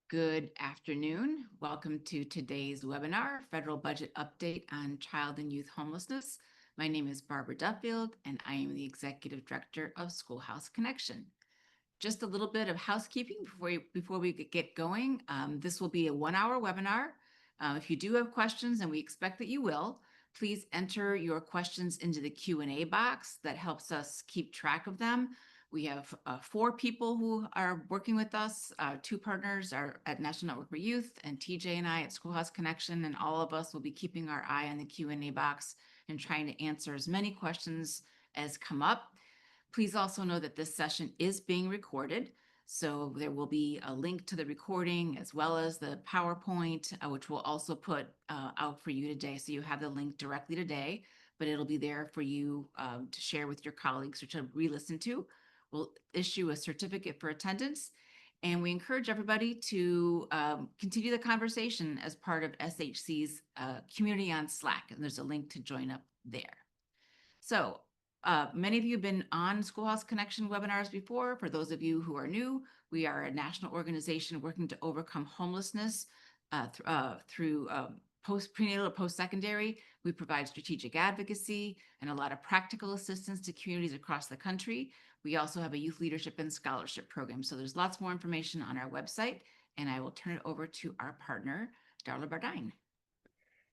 Good afternoon. Welcome to today's webinar, Federal Budget Update on Child and Youth Homelessness. My name is Barbara Duffield, and I am the Executive Director of Schoolhouse Connection. Just a little bit of housekeeping before we get going. This will be a 1-hour webinar. If you do have questions, and we expect that you will, please enter your questions into the Q&A box. That helps us keep track of them. We have 4 people who are working with us. 2 partners are at National Network for Youth, and TJ and I at Schoolhouse Connection, and all of us will be keeping our eye on the Q&A box and trying to answer as many questions as come up. Please also know that this session is being recorded, so there will be a link to the recording as well as the PowerPoint, which we'll also put out for you today. So you have the link directly today, but it'll be there for you to share with your colleagues or to re-listen to. We'll issue a certificate for attendance, and we encourage everybody to continue the conversation as part of SHC's community on Slack, and there's a link to join up there. So many of you have been on Schoolhouse Connection webinars before. For those of you who are new, we are a national organization working to overcome homelessness through prenatal to post-secondary. We provide strategic advocacy and a lot of practical assistance to communities across the country. We also have a youth leadership and scholarship program. So there's lots more information on our website, and I will turn it over to our partner, Darla Bardine.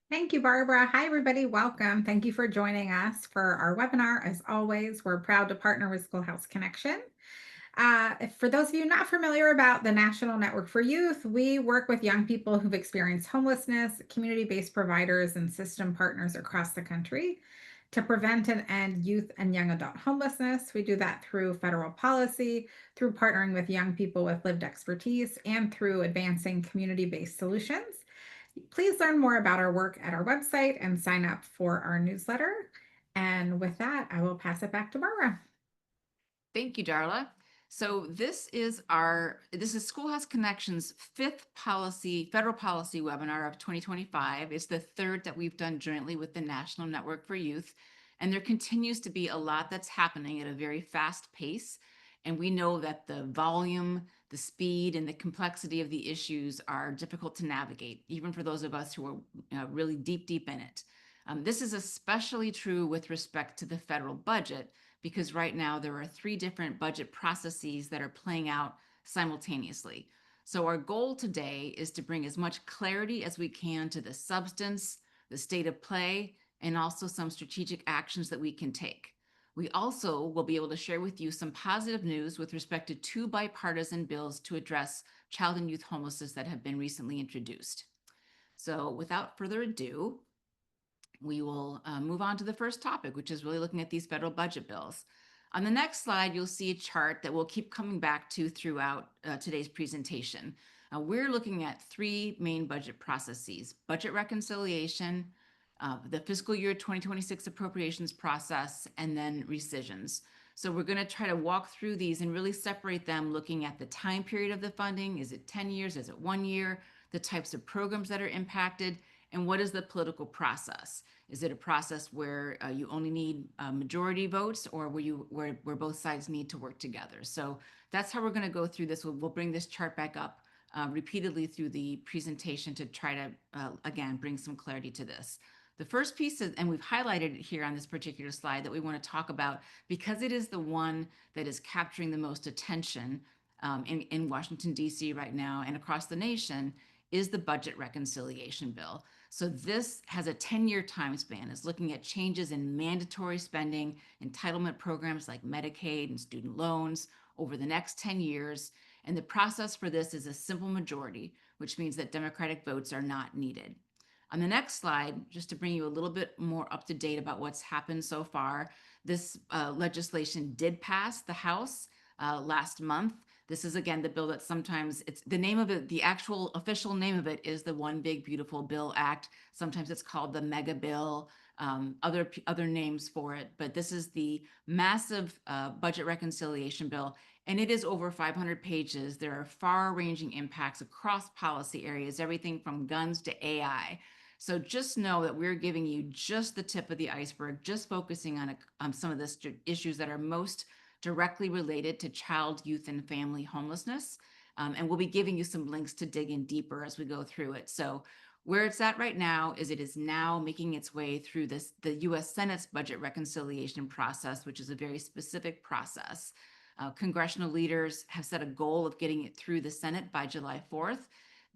Thank you, Barbara. Hi, everybody. Welcome. Thank you for joining us for our webinar. As always, we're proud to partner with Schoolhouse Connection. For those of you not familiar about the National Network for Youth, we work with young people who've experienced homelessness, community-based providers, and system partners across the country to prevent and end youth and young adult homelessness. We do that through federal policy, through partnering with young people with lived expertise, and through advancing community-based solutions. Please learn more about our work at our website and sign up for our newsletter. And with that, I will pass it back to Barbara. Thank you, Darla. So this is Schoolhouse Connection's 5th federal policy webinar of 2025. It's the 3rd that we've done jointly with the National Network for Youth. And there continues to be a lot that's happening at a very fast pace. And we know that the volume, the speed, and the complexity of the issues are difficult to navigate, even for those of us who are really deep in it. This is especially true with respect to the federal budget, because right now there are 3 different budget processes that are playing out simultaneously. So our goal today is to bring as much clarity as we can to the substance, the state of play, and also some strategic actions that we can take. We also will be able to share with you some positive news with respect to 2 bipartisan bills to address child and youth homelessness that have been recently introduced. So without further ado, we will move on to the first topic, which is really looking at these federal budget bills. On the next slide, you'll see a chart that we'll keep coming back to throughout today's presentation. We're looking at 3 main budget processes: budget reconciliation, the fiscal year 2026 appropriations process, and then rescissions. So we're going to try to walk through these and really separate them, looking at the time period of the funding. Is it 10 years? Is it 1 year? The types of programs that are impacted, and what is the political process? Is it a process where you only need majority votes, or where both sides need to work together? So that's how we're going to go through this. We'll bring this chart back up repeatedly through the presentation to try to, again, bring some clarity to this. The first piece is, and we've highlighted it here on this particular slide, that we want to talk about because it is the one that is capturing the most attention in Washington, D.C. right now and across the nation, is the budget reconciliation bill. So this has a 10-year time span. It's looking at changes in mandatory spending, entitlement programs like Medicaid and student loans over the next 10 years. And the process for this is a simple majority, which means that Democratic votes are not needed. On the next slide, just to bring you a little bit more up to date about what's happened so far, this legislation did pass the House last month. This is, again, the bill that sometimes it's the name of it, the actual official name of it is the One Big Beautiful Bill Act. Sometimes it's called the Mega Bill, other names for it. But this is the massive budget reconciliation bill, and it is over 500 pages. There are far-ranging impacts across policy areas, everything from guns to AI. So just know that we're giving you just the tip of the iceberg, just focusing on some of the issues that are most directly related to child, youth, and family homelessness. And we'll be giving you some links to dig in deeper as we go through it. So where it's at right now is it is now making its way through the US Senate's budget reconciliation process, which is a very specific process. Congressional leaders have set a goal of getting it through the Senate by July 4th.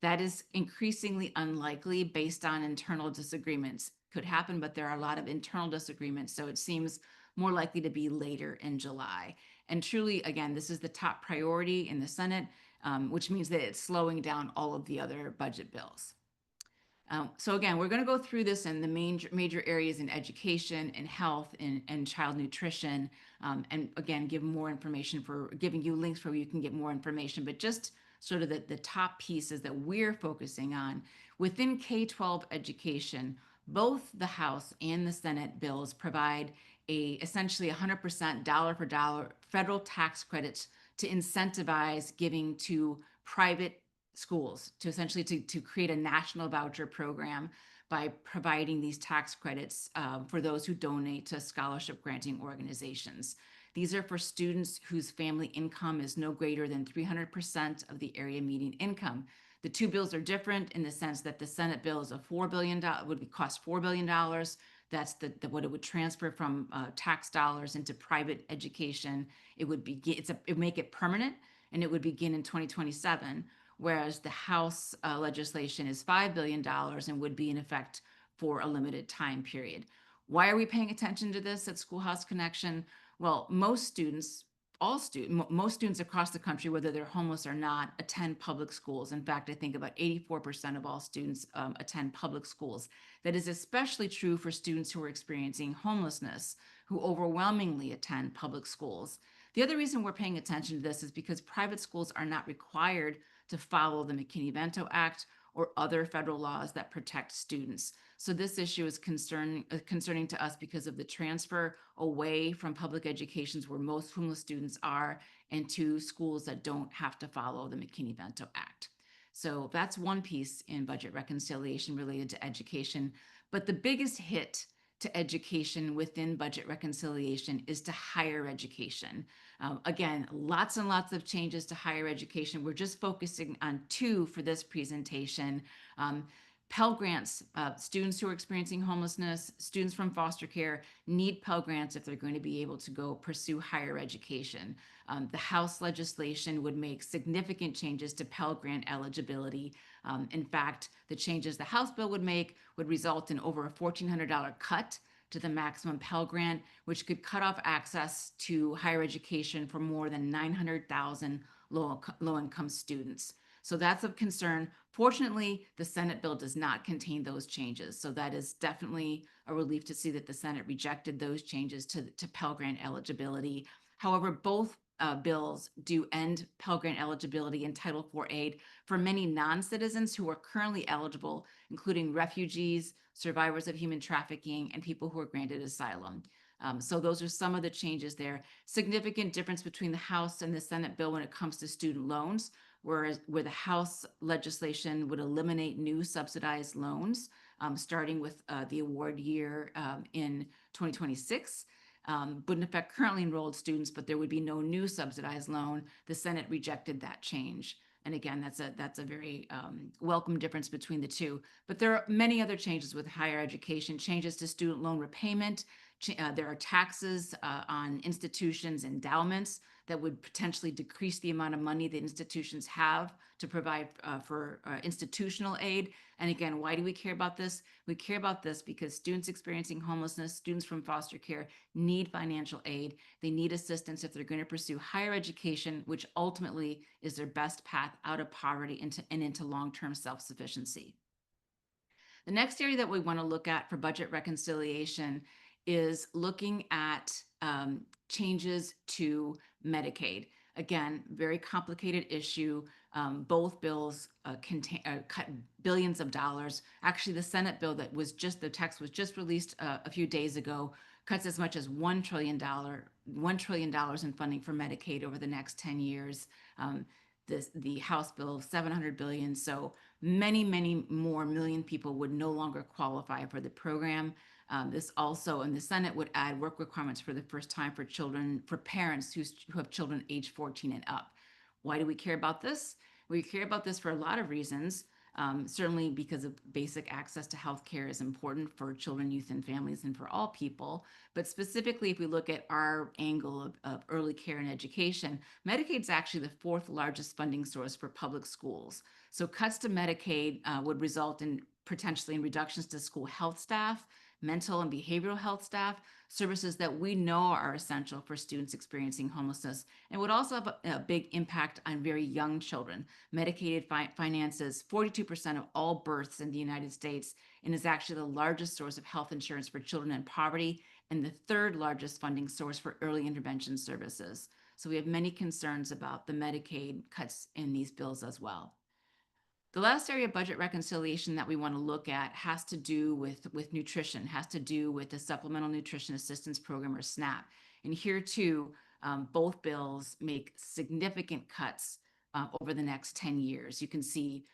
That is increasingly unlikely based on internal disagreements. Could happen, but there are a lot of internal disagreements. So it seems more likely to be later in July. And truly, again, this is the top priority in the Senate, which means that it's slowing down all of the other budget bills. So again, we're going to go through this in the major areas in education and health and child nutrition, and again, give more information for giving you links where you can get more information, but just sort of the top pieces that we're focusing on within K-12 education. Both the House and the Senate bills provide essentially 100% dollar for dollar federal tax credits to incentivize giving to private schools, to essentially to create a national voucher program by providing these tax credits for those who donate to scholarship granting organizations. These are for students whose family income is no greater than 300% of the area median income. The two bills are different in the sense that the Senate bill is a $4 billion, would cost $4 billion. That's what it would transfer from tax dollars into private education. It would it make it permanent, and it would begin in 2027, whereas the House legislation is $5 billion and would be in effect for a limited time period. Why are we paying attention to this at Schoolhouse Connection? Well, most students across the country, whether they're homeless or not, attend public schools. In fact, I think about 84% of all students attend public schools. That is especially true for students who are experiencing homelessness, who overwhelmingly attend public schools. The other reason we're paying attention to this is because private schools are not required to follow the McKinney-Vento Act or other federal laws that protect students. So this issue is concerning to us because of the transfer away from public educations where most homeless students are and to schools that don't have to follow the McKinney-Vento Act. So that's one piece in budget reconciliation related to education. But the biggest hit to education within budget reconciliation is to higher education. Again, lots and lots of changes to higher education. We're just focusing on two for this presentation. Pell Grants, students who are experiencing homelessness, students from foster care need Pell Grants if they're going to be able to go pursue higher education. The House legislation would make significant changes to Pell Grant eligibility. In fact, the changes the House bill would make would result in over a $1,400 cut to the maximum Pell Grant, which could cut off access to higher education for more than 900,000 low-income students. So that's of concern. Fortunately, the Senate bill does not contain those changes. So that is definitely a relief to see that the Senate rejected those changes to Pell Grant eligibility. However, both bills do end Pell Grant eligibility and Title IV aid for many non-citizens who are currently eligible, including refugees, survivors of human trafficking, and people who are granted asylum. So those are some of the changes there. Significant difference between the House and the Senate bill when it comes to student loans, where the House legislation would eliminate new subsidized loans, starting with the award year in 2026. Wouldn't affect currently enrolled students, but there would be no new subsidized loan. The Senate rejected that change. And again, that's a very welcome difference between the two. But there are many other changes with higher education, changes to student loan repayment. There are taxes on institutions' endowments that would potentially decrease the amount of money that institutions have to provide for institutional aid. And again, why do we care about this? We care about this because students experiencing homelessness, students from foster care need financial aid. They need assistance if they're going to pursue higher education, which ultimately is their best path out of poverty into long-term self-sufficiency. The next area that we want to look at for budget reconciliation is looking at changes to Medicaid. Again, very complicated issue. Both bills cut billions of dollars. Actually, the Senate bill the text was just released a few days ago, cuts as much as $1 trillion in funding for Medicaid over the next 10 years. The House bill, $700 billion. So many more million people would no longer qualify for the program. This also in the Senate would add work requirements for the first time for parents who have children age 14 and up. Why do we care about this? We care about this for a lot of reasons. Certainly because of basic access to health care is important for children, youth, and families, and for all people. But specifically, if we look at our angle of early care and education, Medicaid is actually the fourth largest funding source for public schools. So cuts to Medicaid would result in potentially in reductions to school health staff, mental and behavioral health staff, services that we know are essential for students experiencing homelessness, and would also have a big impact on very young children. Medicaid finances 42% of all births in the United States and is actually the largest source of health insurance for children in poverty and the third largest funding source for early intervention services. So we have many concerns about the Medicaid cuts in these bills as well. The last area of budget reconciliation that we want to look at has to do with nutrition, has to do with the Supplemental Nutrition Assistance Program, or SNAP. And here too, both bills make significant cuts over the next 10 years. You can see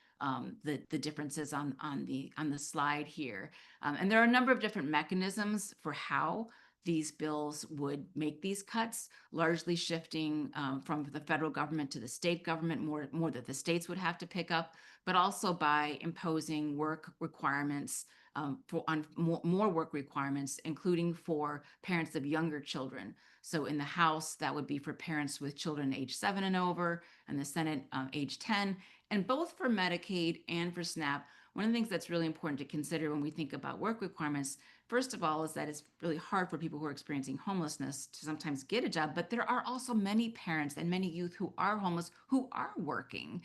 the differences on the slide here. And there are a number of different mechanisms for how these bills would make these cuts, largely shifting from the federal government to the state government, more that the states would have to pick up, but also by imposing work requirements on more work requirements, including for parents of younger children. So in the House, that would be for parents with children age 7 and over, and the Senate age 10. And both for Medicaid and for SNAP, one of the things that's really important to consider when we think about work requirements, first of all, is that it's really hard for people who are experiencing homelessness to sometimes get a job, but there are also many parents and many youth who are homeless who are working.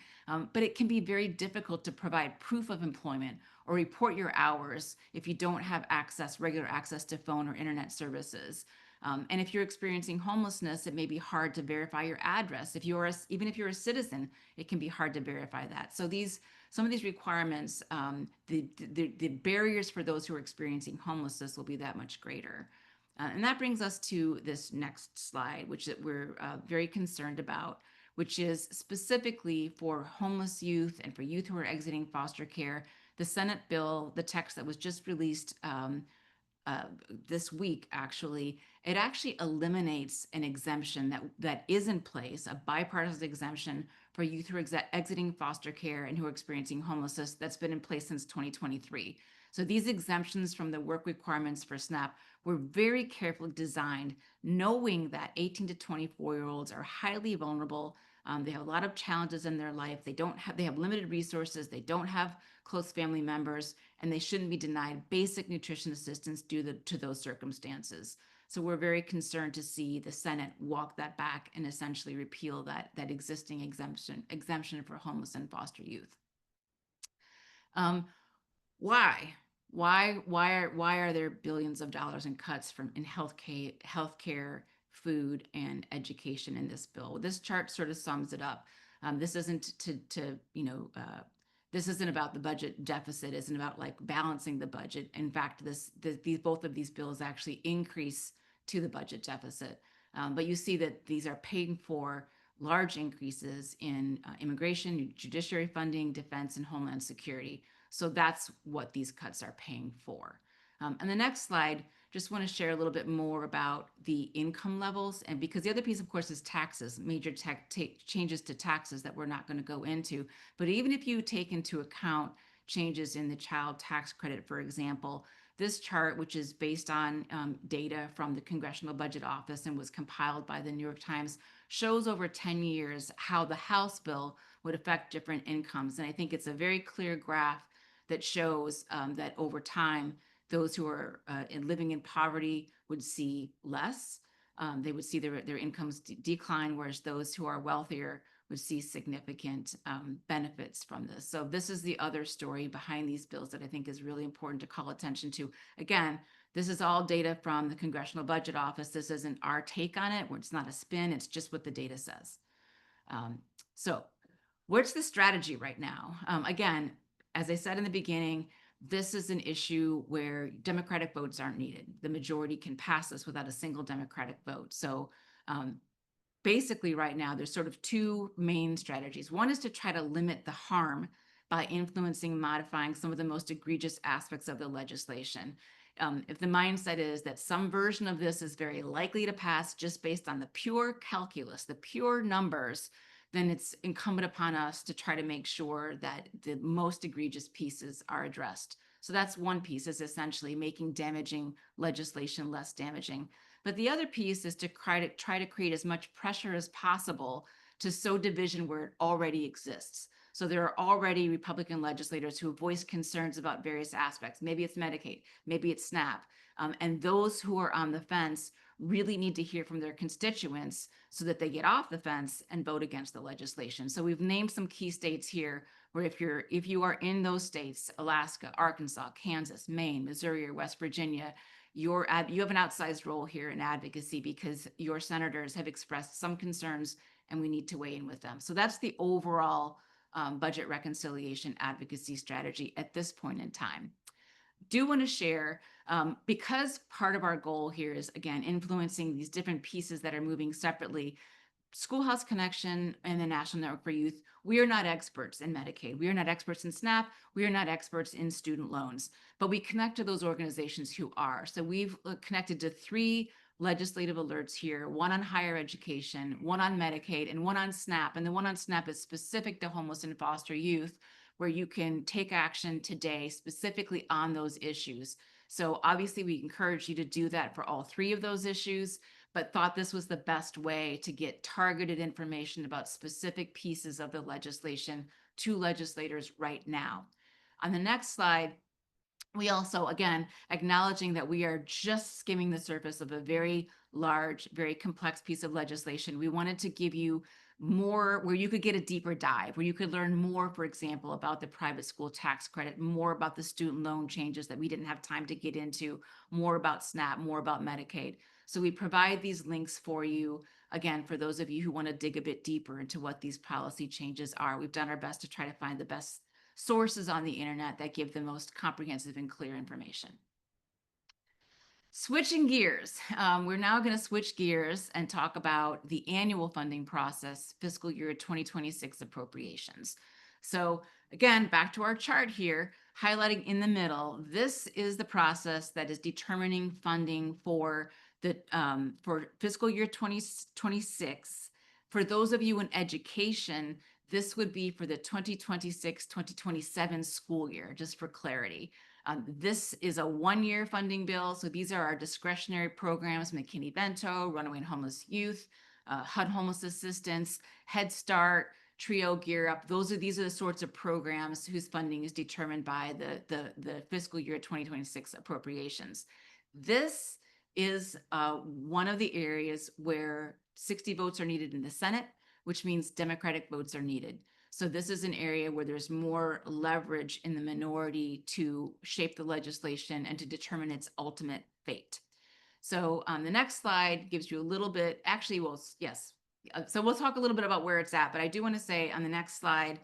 But it can be very difficult to provide proof of employment or report your hours if you don't have regular access to phone or internet services. And if you're experiencing homelessness, it may be hard to verify your address. Even if you're a citizen, it can be hard to verify that. So some of these requirements, the barriers for those who are experiencing homelessness will be that much greater. And that brings us to this next slide, which we're very concerned about, which is specifically for homeless youth and for youth who are exiting foster care. The Senate bill, the text that was just released this week, actually, it actually eliminates an exemption that is in place, a bipartisan exemption for youth who are exiting foster care and who are experiencing homelessness that's been in place since 2023. So these exemptions from the work requirements for SNAP were very carefully designed, knowing that 18 to 24-year-olds are highly vulnerable. They have a lot of challenges in their life. They have limited resources. They don't have close family members, and they shouldn't be denied basic nutrition assistance due to those circumstances. So we're very concerned to see the Senate walk that back and essentially repeal that existing exemption for homeless and foster youth. Why? Why are there billions of dollars in cuts in healthcare, food, and education in this bill? Well, this chart sort of sums it up. This isn't this isn't about the budget deficit. Isn't about like balancing the budget. In fact, both of these bills actually increase to the budget deficit. But you see that these are paying for large increases in immigration, judiciary funding, defense, and homeland security. So that's what these cuts are paying for. And the next slide, just want to share a little bit more about the income levels. And because the other piece, of course, is taxes, major changes to taxes that we're not going to go into. But even if you take into account changes in the child tax credit, for example, this chart, which is based on data from the Congressional Budget Office and was compiled by the New York Times, shows over 10 years how the House bill would affect different incomes. And I think it's a very clear graph that shows that over time, those who are living in poverty would see less. They would see their incomes decline, whereas those who are wealthier would see significant benefits from this. So this is the other story behind these bills that I think is really important to call attention to. Again, this is all data from the Congressional Budget Office. This isn't our take on it. It's not a spin. It's just what the data says. So what's the strategy right now? Again, as I said in the beginning, this is an issue where Democratic votes aren't needed. The majority can pass this without a single Democratic vote. So basically right now, there's sort of two main strategies. One is to try to limit the harm by influencing and modifying some of the most egregious aspects of the legislation. If the mindset is that some version of this is very likely to pass just based on the pure calculus, the pure numbers, then it's incumbent upon us to try to make sure that the most egregious pieces are addressed. So that's one piece, is essentially making damaging legislation less damaging. But the other piece is to try to create as much pressure as possible to sow division where it already exists. So there are already Republican legislators who have voiced concerns about various aspects. Maybe it's Medicaid, maybe it's SNAP. And those who are on the fence really need to hear from their constituents so that they get off the fence and vote against the legislation. So we've named some key states here where if you are in those states, Alaska, Arkansas, Kansas, Maine, Missouri, or West Virginia, you have an outsized role here in advocacy because your senators have expressed some concerns and we need to weigh in with them. So that's the overall budget reconciliation advocacy strategy at this point in time. Do want to share, because part of our goal here is, again, influencing these different pieces that are moving separately. Schoolhouse Connection and the National Network for Youth, we are not experts in Medicaid. We are not experts in SNAP. We are not experts in student loans, but we connect to those organizations who are. So we've connected to 3 legislative alerts here, one on higher education, one on Medicaid, and one on SNAP. And the one on SNAP is specific to homeless and foster youth, where you can take action today specifically on those issues. So obviously we encourage you to do that for all 3 of those issues, but thought this was the best way to get targeted information about specific pieces of the legislation to legislators right now. On the next slide, we also, again, acknowledging that we are just skimming the surface of a very large, very complex piece of legislation. We wanted to give you more where you could get a deeper dive, where you could learn more, for example, about the private school tax credit, more about the student loan changes that we didn't have time to get into, more about SNAP, more about Medicaid. So we provide these links for you, again, for those of you who want to dig a bit deeper into what these policy changes are. We've done our best to try to find the best sources on the internet that give the most comprehensive and clear information. Switching gears, we're now going to switch gears and talk about the annual funding process, fiscal year 2026 appropriations. So again, back to our chart here, highlighting in the middle, this is the process that is determining funding for for fiscal year 2026. For those of you in education, this would be for the 2026-2027 school year, just for clarity. This is a 1-year funding bill. So these are our discretionary programs: McKinney-Vento, Runaway and Homeless Youth, HUD Homeless Assistance, Head Start, TRIO, Gear Up. These are the sorts of programs whose funding is determined by the fiscal year 2026 appropriations. This is one of the areas where 60 votes are needed in the Senate, which means Democratic votes are needed. So this is an area where there's more leverage in the minority to shape the legislation and to determine its ultimate fate. So the next slide gives you a little bit, actually, well, yes. So we'll talk a little bit about where it's at, but I do want to say on the next slide,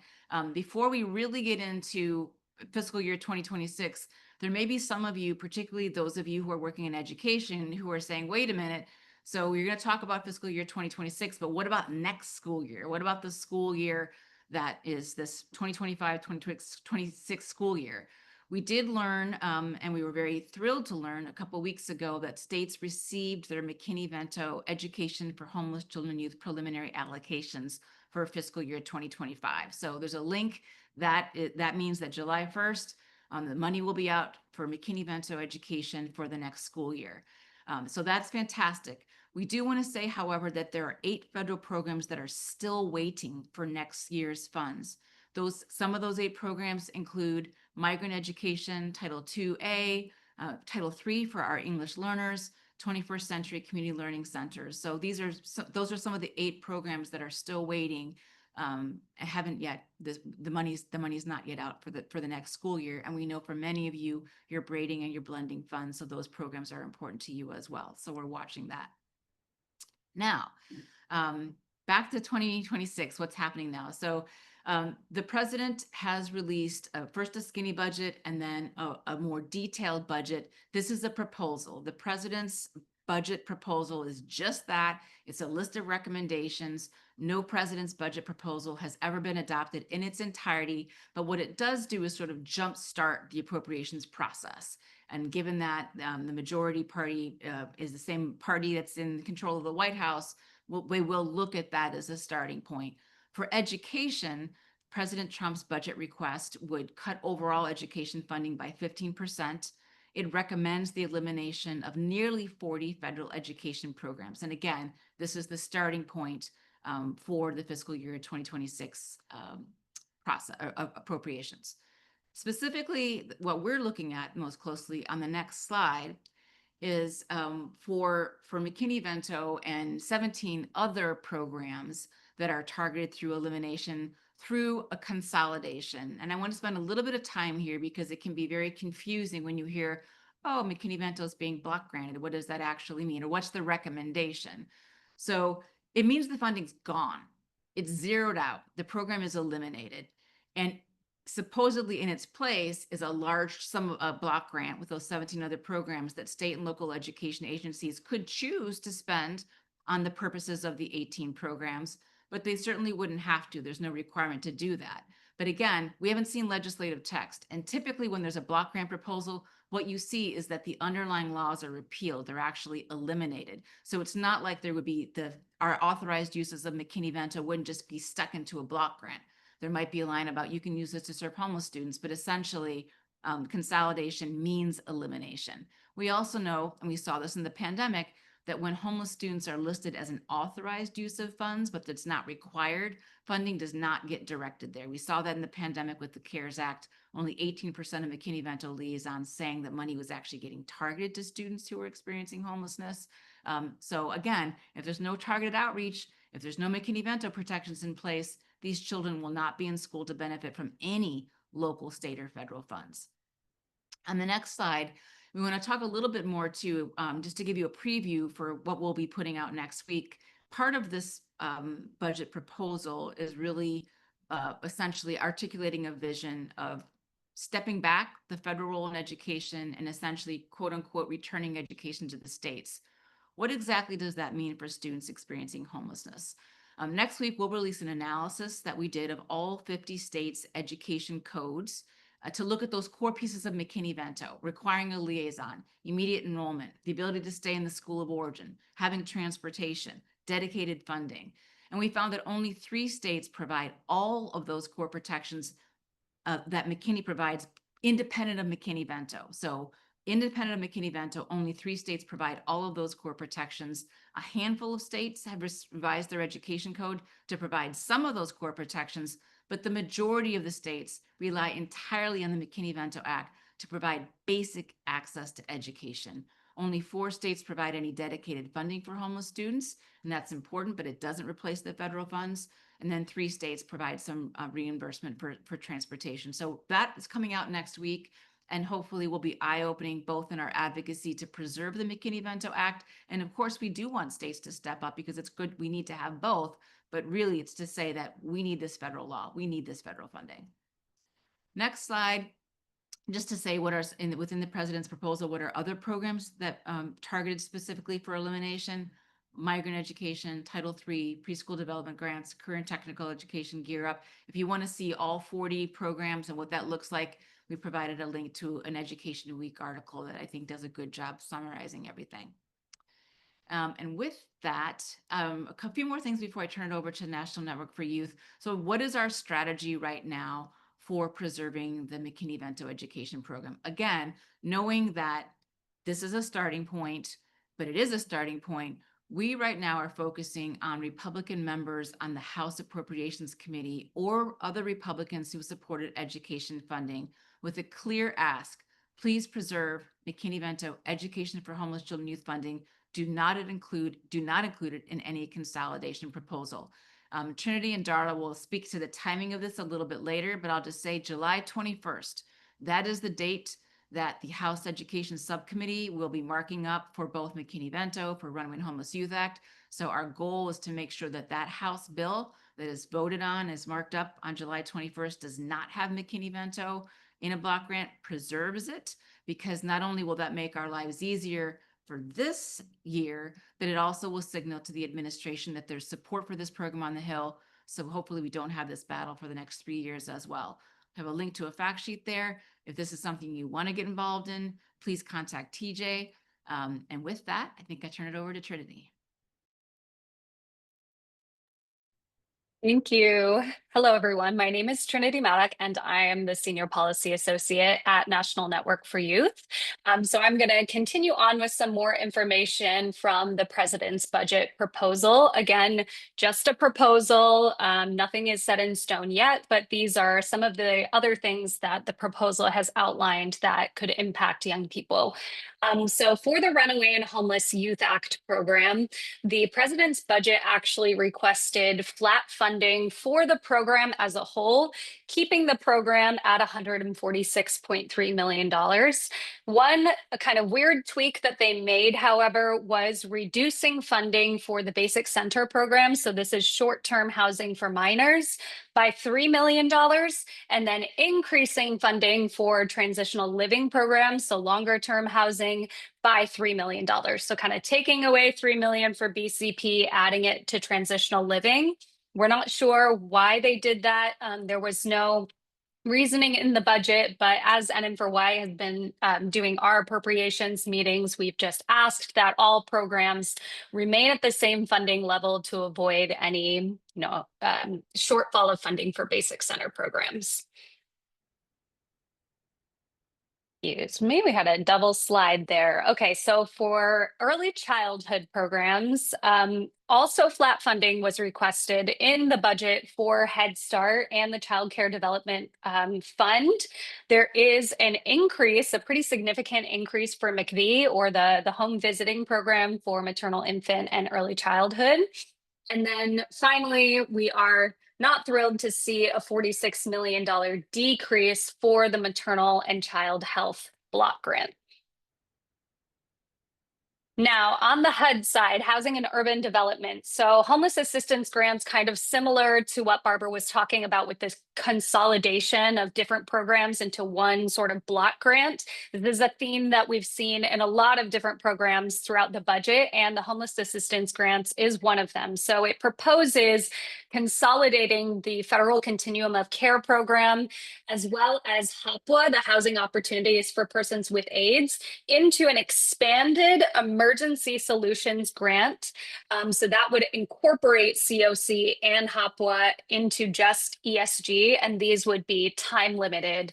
before we really get into fiscal year 2026, there may be some of you, particularly those of you who are working in education, who are saying, wait a minute, so you're going to talk about fiscal year 2026, but what about next school year? What about the school year that is this 2025-2026 school year? We did learn, and we were very thrilled to learn a couple of weeks ago, that states received their McKinney-Vento Education for Homeless Children and Youth preliminary allocations for fiscal year 2025. So there's a link that means that July 1st, the money will be out for McKinney-Vento education for the next school year. So that's fantastic. We do want to say, however, that there are 8 federal programs that are still waiting for next year's funds. Some of those 8 programs include migrant education, Title II-A, Title III for our English learners, 21st Century Community Learning Centers. So those are some of the 8 programs that are still waiting. Haven't yet. The money's not yet out for the next school year, and we know for many of you, you're braiding and you're blending funds, so those programs are important to you as well. So we're watching that. Now, back to 2026. What's happening now? So the president has released first a skinny budget and then a more detailed budget. This is a proposal. The president's budget proposal is just that. It's a list of recommendations. No president's budget proposal has ever been adopted in its entirety, but what it does do is sort of jumpstart the appropriations process. And given that the majority party is the same party that's in control of the White House, we will look at that as a starting point. For education, President Trump's budget request would cut overall education funding by 15%. It recommends the elimination of nearly 40 federal education programs. And again, this is the starting point for the fiscal year 2026 process appropriations. Specifically, what we're looking at most closely on the next slide is for McKinney-Vento and 17 other programs that are targeted through elimination through a consolidation. And I want to spend a little bit of time here because it can be very confusing when you hear, oh, McKinney-Vento is being block granted. What does that actually mean? Or what's the recommendation? So it means the funding's gone. It's zeroed out. The program is eliminated. And supposedly in its place is a large sum of block grant with those 17 other programs that state and local education agencies could choose to spend on the purposes of the 18 programs, but they certainly wouldn't have to. There's no requirement to do that. But again, we haven't seen legislative text. And typically when there's a block grant proposal, what you see is that the underlying laws are repealed. They're actually eliminated. So it's not like there would be our authorized uses of McKinney-Vento wouldn't just be stuck into a block grant. There might be a line about you can use this to serve homeless students, but essentially consolidation means elimination. We also know, and we saw this in the pandemic, that when homeless students are listed as an authorized use of funds, but that's not required, funding does not get directed there. We saw that in the pandemic with the CARES Act, only 18% of McKinney-Vento liaisons saying that money was actually getting targeted to students who were experiencing homelessness. So again, if there's no targeted outreach, if there's no McKinney-Vento protections in place, these children will not be in school to benefit from any local, state, or federal funds. On the next slide, we want to talk a little bit more too, just to give you a preview for what we'll be putting out next week. Part of this budget proposal is really essentially articulating a vision of stepping back the federal role in education and essentially, quote unquote, returning education to the states. What exactly does that mean for students experiencing homelessness? Next week, we'll release an analysis that we did of all 50 states' education codes to look at those core pieces of McKinney-Vento, requiring a liaison, immediate enrollment, the ability to stay in the school of origin, having transportation, dedicated funding. And we found that only 3 states provide all of those core protections that McKinney provides independent of McKinney-Vento. So independent of McKinney-Vento, only 3 states provide all of those core protections. A handful of states have revised their education code to provide some of those core protections, but the majority of the states rely entirely on the McKinney-Vento Act to provide basic access to education. Only 4 states provide any dedicated funding for homeless students, and that's important, but it doesn't replace the federal funds. And then 3 states provide some reimbursement for transportation. So that is coming out next week, and hopefully will be eye-opening both in our advocacy to preserve the McKinney-Vento Act. And of course, we do want states to step up because it's good. We need to have both, but really it's to say that we need this federal law. We need this federal funding. Next slide. Just to say what are within the president's proposal, what are other programs that targeted specifically for elimination? Migrant education, Title III, preschool development grants, career and technical education, Gear Up. If you want to see all 40 programs and what that looks like, we provided a link to an Education Week article that I think does a good job summarizing everything. And with that, a few more things before I turn it over to National Network for Youth. So what is our strategy right now for preserving the McKinney-Vento education program? Again, knowing that this is a starting point, but it is a starting point, we right now are focusing on Republican members on the House Appropriations Committee or other Republicans who supported education funding with a clear ask: please preserve McKinney-Vento education for homeless children youth funding. Do not include it in any consolidation proposal. Trinity and Darla will speak to the timing of this a little bit later, but I'll just say July 21st. That is the date that the House Education Subcommittee will be marking up for both McKinney-Vento, for Runaway and Homeless Youth Act. So our goal is to make sure that that House bill that is voted on, is marked up on July 21st, does not have McKinney-Vento in a block grant, preserves it, because not only will that make our lives easier for this year, but it also will signal to the administration that there's support for this program on the Hill. So hopefully we don't have this battle for the next 3 years as well. I have a link to a fact sheet there. If this is something you want to get involved in, please contact TJ. And with that, I think I turn it over to Trinity. Thank you. Hello, everyone. My name is Trinity Maddock, and I am the Senior Policy Associate at National Network for Youth. So I'm going to continue on with some more information from the President's budget proposal. Again, just a proposal. Nothing is set in stone yet, but these are some of the other things that the proposal has outlined that could impact young people. So for the Runaway and Homeless Youth Act program, the president's budget actually requested flat funding for the program as a whole, keeping the program at $146.3 million. One kind of weird tweak that they made, however, was reducing funding for the Basic Center program. So this is short-term housing for minors by $3 million, and then increasing funding for transitional living programs, so longer-term housing, by $3 million. So kind of taking away $3 million for BCP, adding it to transitional living. We're not sure why they did that. There was no reasoning in the budget, but as NN4Y has been doing our appropriations meetings, we've just asked that all programs remain at the same funding level to avoid any shortfall of funding for Basic Center programs. Excuse me, we had a double slide there. Okay, so for early childhood programs, also flat funding was requested in the budget for Head Start and the Child Care Development Fund. There is an increase, a pretty significant increase for McVie, or the home visiting program for maternal, infant, and early childhood. And then finally, we are not thrilled to see a $46 million decrease for the maternal and child health block grant. Now, on the HUD side, housing and urban development. So homeless assistance grants, kind of similar to what Barbara was talking about with this consolidation of different programs into one sort of block grant. This is a theme that we've seen in a lot of different programs throughout the budget, and the homeless assistance grants is one of them. So it proposes consolidating the Federal Continuum of Care program, as well as HOPWA, the Housing Opportunities for Persons with AIDS, into an expanded emergency solutions grant. So that would incorporate COC and HOPWA into just ESG, and these would be time limited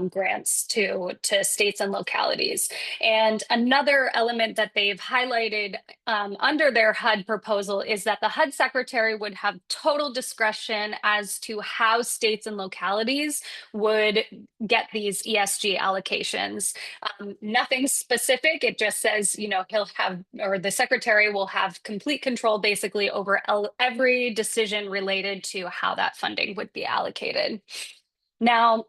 grants to states and localities. And another element that they've highlighted under their HUD proposal is that the HUD secretary would have total discretion as to how states and localities would get these ESG allocations. Nothing specific. It just says, he'll have, or the secretary will have complete control basically over every decision related to how that funding would be allocated. Now,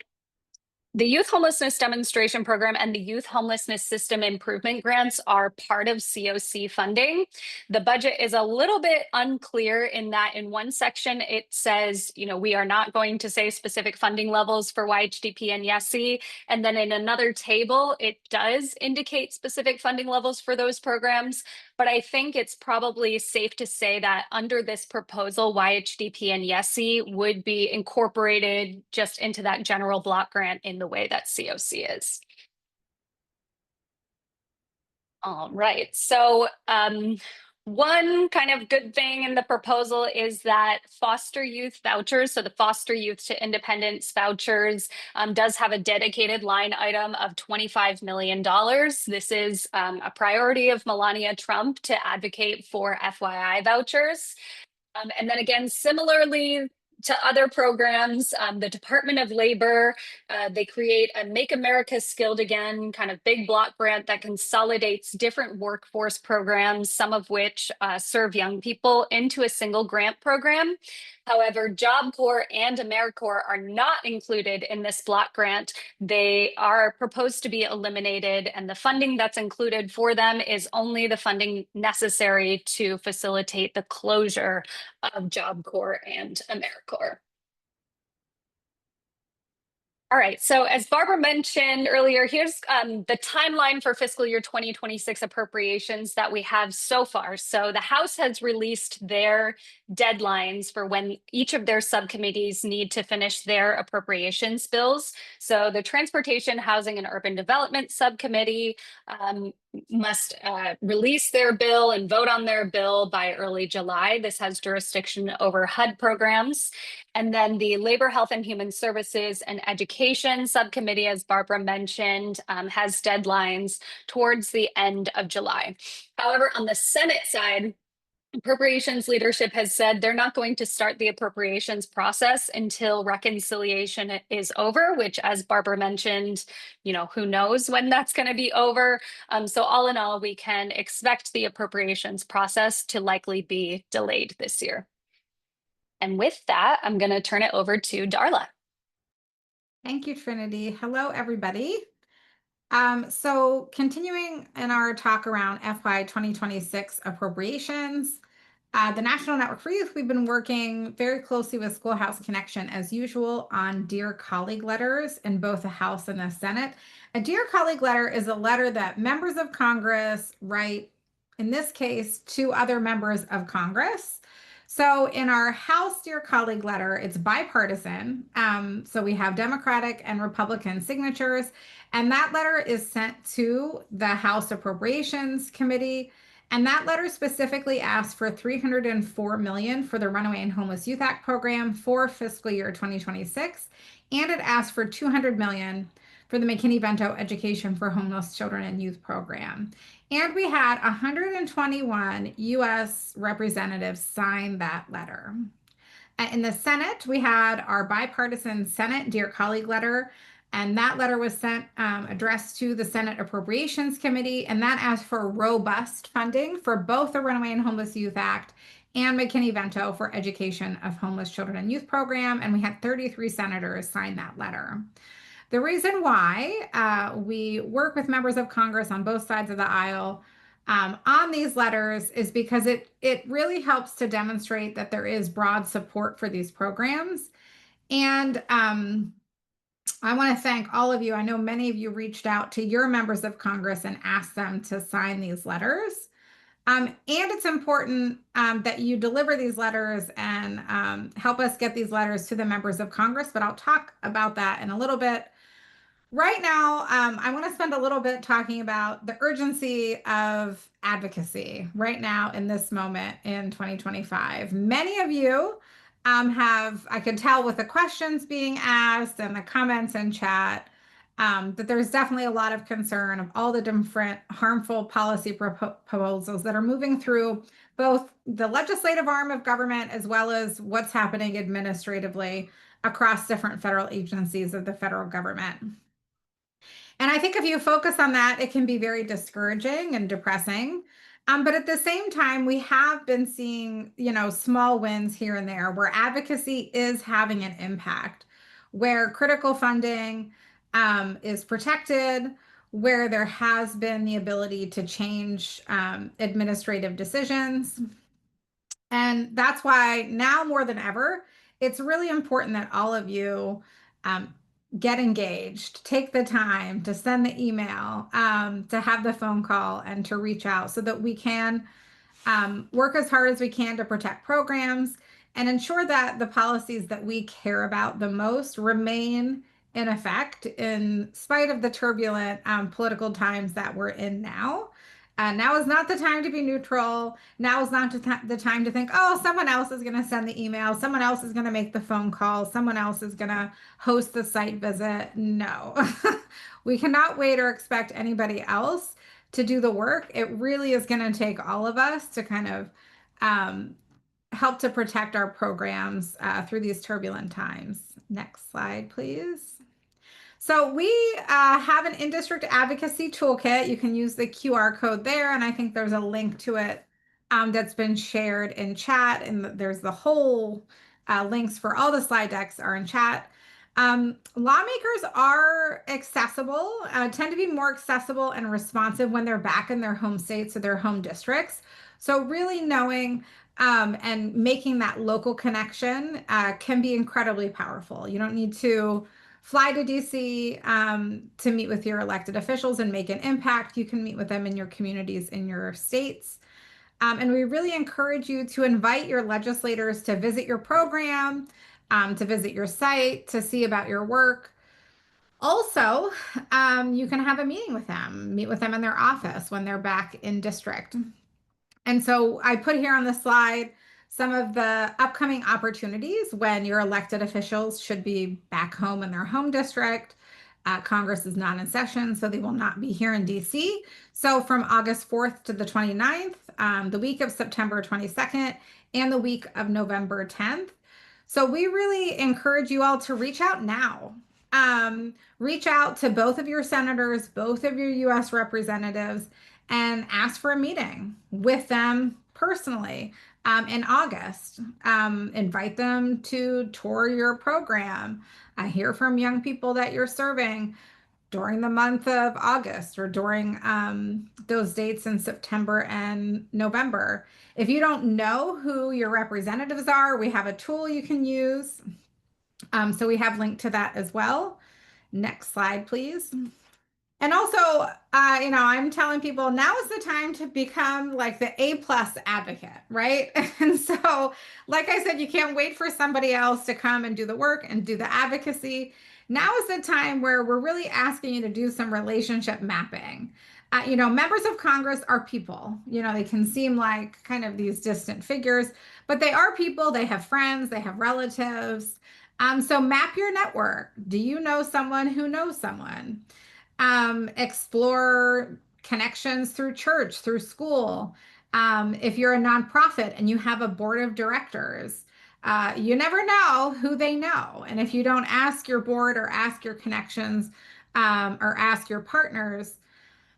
the Youth Homelessness Demonstration Program and the Youth Homelessness System Improvement Grants are part of COC funding. The budget is a little bit unclear in that in one section it says, we are not going to say specific funding levels for YHDP and YESI. And then in another table, it does indicate specific funding levels for those programs. But I think it's probably safe to say that under this proposal, YHDP and YESI would be incorporated just into that general block grant in the way that COC is. All right, so one kind of good thing in the proposal is that foster youth vouchers, so the foster youth to independence vouchers, does have a dedicated line item of $25 million. This is a priority of Melania Trump to advocate for FYI vouchers. And then again, similarly to other programs, the Department of Labor, they create a Make America Skilled Again kind of big block grant that consolidates different workforce programs, some of which serve young people, into a single grant program. However, Job Corps and AmeriCorps are not included in this block grant. They are proposed to be eliminated, and the funding that's included for them is only the funding necessary to facilitate the closure of Job Corps and AmeriCorps. All right, so as Barbara mentioned earlier, here's the timeline for fiscal year 2026 appropriations that we have so far. So the House has released their deadlines for when each of their subcommittees need to finish their appropriations bills. So the Transportation, Housing, and Urban Development Subcommittee must release their bill and vote on their bill by early July. This has jurisdiction over HUD programs. And then the Labor, Health and Human Services and Education Subcommittee, as Barbara mentioned, has deadlines towards the end of July. However, on the Senate side, appropriations leadership has said they're not going to start the appropriations process until reconciliation is over, which, as Barbara mentioned, who knows when that's going to be over. So all in all, we can expect the appropriations process to likely be delayed this year. And with that, I'm going to turn it over to Darla. Thank you, Trinity. Hello, everybody. So continuing in our talk around FY 2026 appropriations, the National Network for Youth, we've been working very closely with Schoolhouse Connection as usual on Dear Colleague letters in both the House and the Senate. A Dear Colleague letter is a letter that members of Congress write, in this case, to other members of Congress. So in our House Dear Colleague letter, it's bipartisan. So we have Democratic and Republican signatures, and that letter is sent to the House Appropriations Committee. And that letter specifically asked for $304 million for the Runaway and Homeless Youth Act program for fiscal year 2026. And it asked for $200 million for the McKinney-Vento Education for Homeless Children and Youth program. And we had 121 U.S. representatives sign that letter. In the Senate, we had our bipartisan Senate Dear Colleague letter, and that letter was sent addressed to the Senate Appropriations Committee, and that asked for robust funding for both the Runaway and Homeless Youth Act and McKinney-Vento for Education of Homeless Children and Youth program, and we had 33 senators sign that letter. The reason why we work with members of Congress on both sides of the aisle on these letters is because it really helps to demonstrate that there is broad support for these programs. And I want to thank all of you. I know many of you reached out to your members of Congress and asked them to sign these letters. And it's important that you deliver these letters and help us get these letters to the members of Congress, but I'll talk about that in a little bit. Right now, I want to spend a little bit talking about the urgency of advocacy right now in this moment in 2025. Many of you I could tell with the questions being asked and the comments in chat, that there's definitely a lot of concern of all the different harmful policy proposals that are moving through both the legislative arm of government as well as what's happening administratively across different federal agencies of the federal government. And I think if you focus on that, it can be very discouraging and depressing. But at the same time, we have been seeing, small wins here and there where advocacy is having an impact, where critical funding is protected, where there has been the ability to change administrative decisions. And that's why now more than ever, it's really important that all of you get engaged, take the time to send the email, to have the phone call, and to reach out so that we can work as hard as we can to protect programs and ensure that the policies that we care about the most remain in effect in spite of the turbulent political times that we're in now. Now is not the time to be neutral. Now is not the time to think, oh, someone else is going to send the email. Someone else is going to make the phone call. Someone else is going to host the site visit. No, we cannot wait or expect anybody else to do the work. It really is going to take all of us to kind of help to protect our programs through these turbulent times. Next slide, please. So we have an in-district advocacy toolkit. You can use the QR code there, and I think there's a link to it that's been shared in chat, and there's the whole links for all the slide decks are in chat. Lawmakers are accessible, tend to be more accessible and responsive when they're back in their home states or their home districts. So really knowing and making that local connection can be incredibly powerful. You don't need to fly to DC to meet with your elected officials and make an impact. You can meet with them in your communities, in your states. And we really encourage you to invite your legislators to visit your program, to visit your site, to see about your work. Also, you can have a meeting with them, meet with them in their office when they're back in district. And so I put here on the slide some of the upcoming opportunities when your elected officials should be back home in their home district. Congress is not in session, so they will not be here in DC. So from August 4th to the 29th, the week of September 22nd, and the week of November 10th. So we really encourage you all to reach out now. Reach out to both of your senators, both of your US representatives, and ask for a meeting with them personally in August. Invite them to tour your program. I hear from young people that you're serving during the month of August or during those dates in September and November. If you don't know who your representatives are, we have a tool you can use. So we have linked to that as well. Next slide, please. And also, I'm telling people now is the time to become like the A+ advocate, right? And so, like I said, you can't wait for somebody else to come and do the work and do the advocacy. Now is the time where we're really asking you to do some relationship mapping. Members of Congress are people. They can seem like kind of these distant figures, but they are people. They have friends, they have relatives. So map your network. Do you know someone who knows someone? Explore connections through church, through school. If you're a nonprofit and you have a board of directors, you never know who they know. And if you don't ask your board or ask your connections or ask your partners,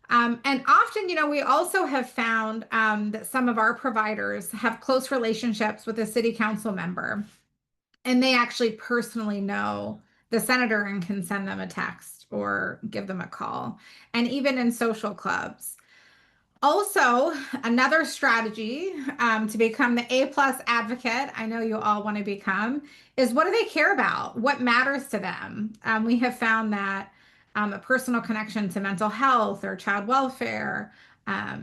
and often, we also have found that some of our providers have close relationships with a city council member, and they actually personally know the senator and can send them a text or give them a call, and even in social clubs. Also, another strategy to become the A+ advocate, I know you all want to become, is what do they care about? What matters to them? We have found that a personal connection to mental health or child welfare,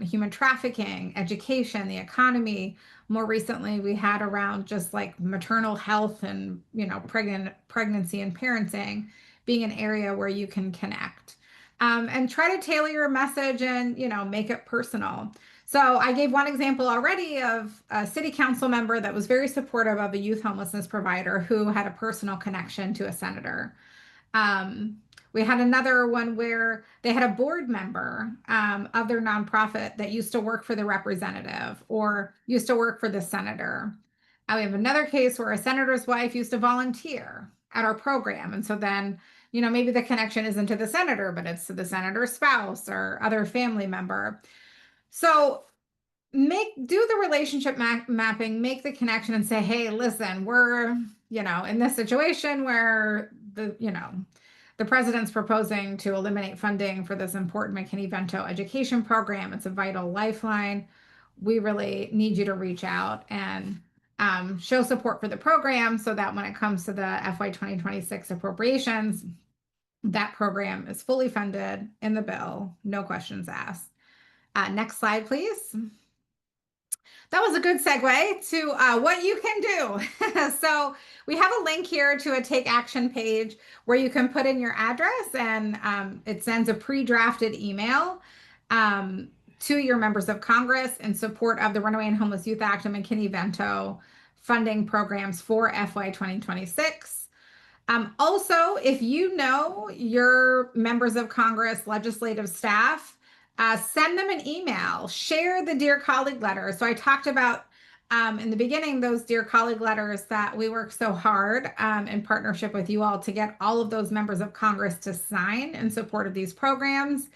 human trafficking, education, the economy. More recently, we had around just like maternal health and pregnancy and parenting being an area where you can connect. And try to tailor your message and make it personal. So I gave one example already of a city council member that was very supportive of a youth homelessness provider who had a personal connection to a senator. We had another one where they had a board member of their nonprofit that used to work for the representative or used to work for the senator. We have another case where a senator's wife used to volunteer at our program. And so then, maybe the connection isn't to the senator, but it's to the senator's spouse or other family member. So do the relationship mapping, make the connection and say, hey, listen, we're, in this situation where the president's proposing to eliminate funding for this important McKinney-Vento education program. It's a vital lifeline. We really need you to reach out and show support for the program so that when it comes to the FY 2026 appropriations, that program is fully funded in the bill, no questions asked. Next slide, please. That was a good segue to what you can do. So we have a link here to a take action page where you can put in your address and it sends a pre-drafted email to your members of Congress in support of the Runaway and Homeless Youth Act and McKinney-Vento funding programs for FY 2026. Also, if you know your members of Congress, legislative staff, send them an email, share the Dear Colleague letter. So I talked about in the beginning, those Dear Colleague letters that we work so hard in partnership with you all to get all of those members of Congress to sign in support of these programs.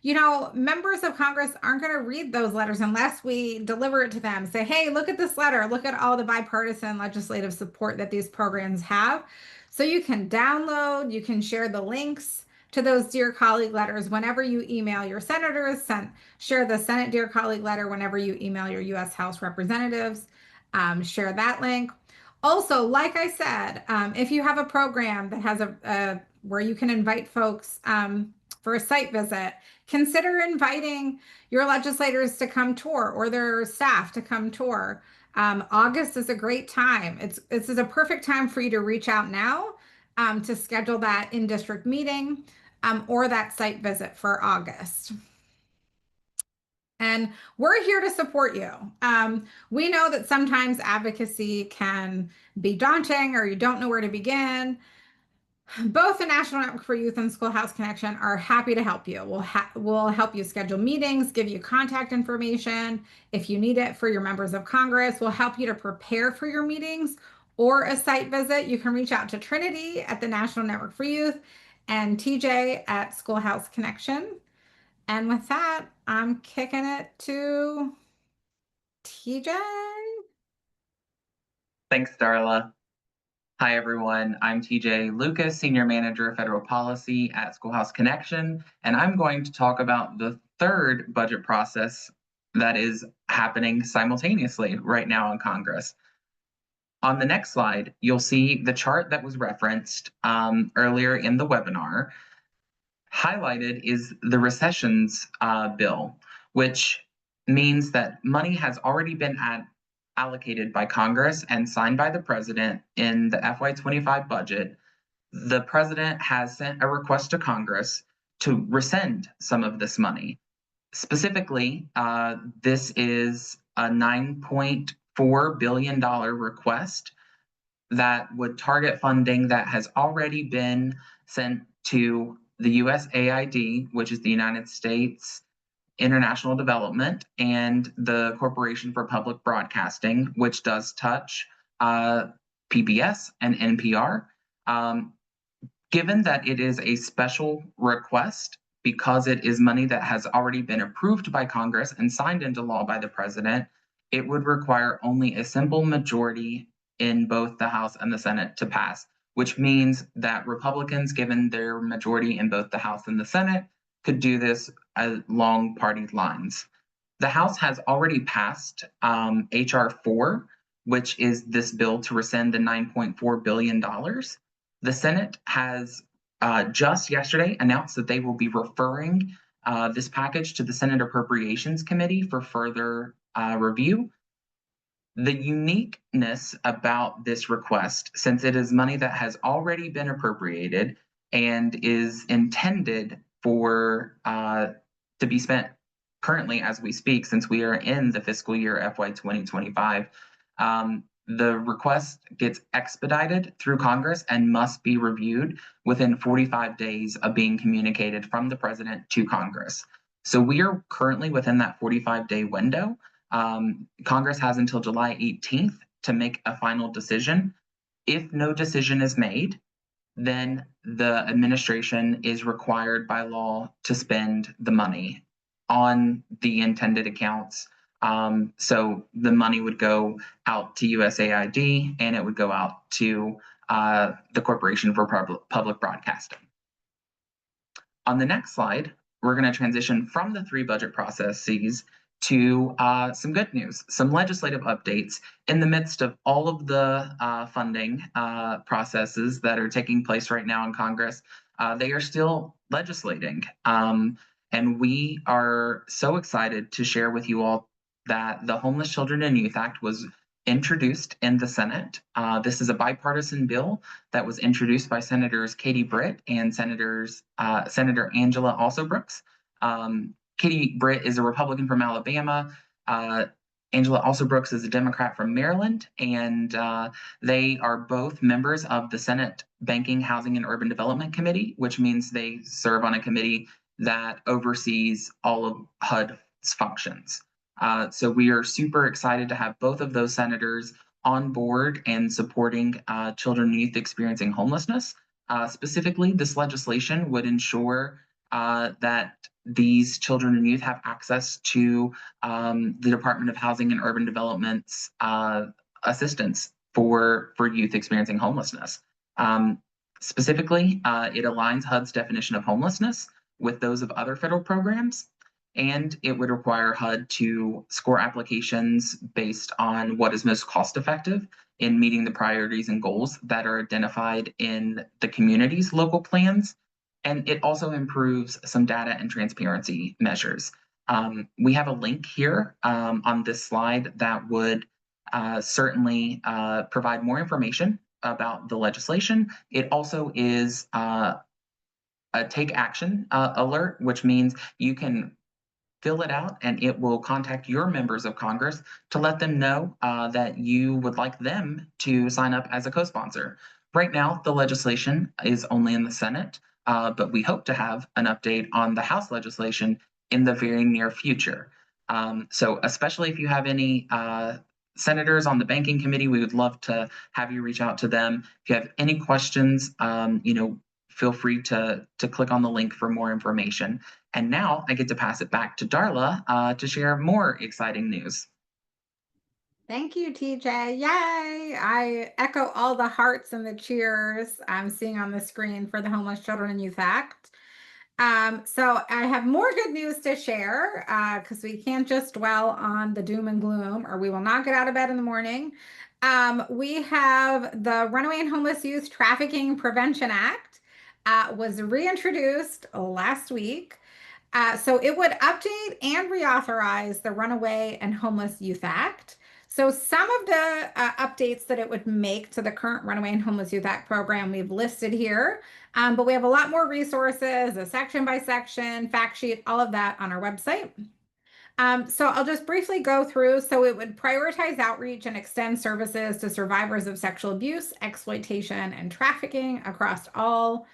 Members of Congress aren't going to read those letters unless we deliver it to them. Say, hey, look at this letter. Look at all the bipartisan legislative support that these programs have. So you can download, you can share the links to those Dear Colleague letters whenever you email your senators, share the Senate Dear Colleague letter whenever you email your US House representatives, share that link. Also, like I said, if you have a program that has where you can invite folks for a site visit, consider inviting your legislators to come tour or their staff to come tour. August is a great time. This is a perfect time for you to reach out now to schedule that in-district meeting or that site visit for August. And we're here to support you. We know that sometimes advocacy can be daunting or you don't know where to begin. Both the National Network for Youth and Schoolhouse Connection are happy to help you. We'll help you schedule meetings, give you contact information. If you need it for your members of Congress, we'll help you to prepare for your meetings or a site visit. You can reach out to Trinity at the National Network for Youth and TJ at Schoolhouse Connection. And with that, I'm kicking it to TJ. Thanks, Darla. Hi, everyone. I'm TJ Lucas, Senior Manager of Federal Policy at Schoolhouse Connection, and I'm going to talk about the third budget process that is happening simultaneously right now in Congress. On the next slide, you'll see the chart that was referenced earlier in the webinar. Highlighted is the recessions bill, which means that money has already been allocated by Congress and signed by the president in the FY25 budget. The president has sent a request to Congress to rescind some of this money. Specifically, this is a $9.4 billion request that would target funding that has already been sent to the USAID, which is the United States International Development, and the Corporation for Public Broadcasting, which does touch PBS and NPR. Given that it is a special request, because it is money that has already been approved by Congress and signed into law by the president, it would require only a simple majority in both the House and the Senate to pass, which means that Republicans, given their majority in both the House and the Senate, could do this along party lines. The House has already passed H.R. 4, which is this bill to rescind the $9.4 billion. The Senate has just yesterday announced that they will be referring this package to the Senate Appropriations Committee for further review. The uniqueness about this request, since it is money that has already been appropriated and is intended for to be spent currently as we speak, since we are in the fiscal year FY 2025, the request gets expedited through Congress and must be reviewed within 45 days of being communicated from the president to Congress. So we are currently within that 45-day window. Congress has until July 18th to make a final decision. If no decision is made, then the administration is required by law to spend the money on the intended accounts. So the money would go out to USAID and it would go out to the Corporation for Public Broadcasting. On the next slide, we're going to transition from the three budget processes to some good news, some legislative updates in the midst of all of the funding processes that are taking place right now in Congress. They are still legislating. And we are so excited to share with you all that the Homeless Children and Youth Act was introduced in the Senate. This is a bipartisan bill that was introduced by Senators Katie Britt and Senator Angela Alsobrooks. Katie Britt is a Republican from Alabama. Angela Alsobrooks is a Democrat from Maryland, and they are both members of the Senate Banking, Housing, and Urban Development Committee, which means they serve on a committee that oversees all of HUD's functions. So we are super excited to have both of those senators on board and supporting children and youth experiencing homelessness. Specifically, this legislation would ensure that these children and youth have access to the Department of Housing and Urban Development's assistance for youth experiencing homelessness. Specifically, it aligns HUD's definition of homelessness with those of other federal programs, and it would require HUD to score applications based on what is most cost-effective in meeting the priorities and goals that are identified in the community's local plans. And it also improves some data and transparency measures. We have a link here on this slide that would certainly provide more information about the legislation. It also is a take action alert, which means you can fill it out and it will contact your members of Congress to let them know that you would like them to sign up as a co sponsor. Right now, the legislation is only in the Senate, but we hope to have an update on the House legislation in the very near future. So, especially if you have any senators on the banking committee, we would love to have you reach out to them. If you have any questions, feel free to click on the link for more information. And now I get to pass it back to Darla to share more exciting news. Thank you, TJ. Yay! I echo all the hearts and the cheers I'm seeing on the screen for the Homeless Children and Youth Act. So I have more good news to share because we can't just dwell on the doom and gloom or we will not get out of bed in the morning. We have the Runaway and Homeless Youth Trafficking Prevention Act was reintroduced last week. So it would update and reauthorize the Runaway and Homeless Youth Act. So some of the updates that it would make to the current Runaway and Homeless Youth Act program we've listed here, but we have a lot more resources, a section by section, fact sheet, all of that on our website. So I'll just briefly go through. So it would prioritize outreach and extend services to survivors of sexual abuse, exploitation, and trafficking across all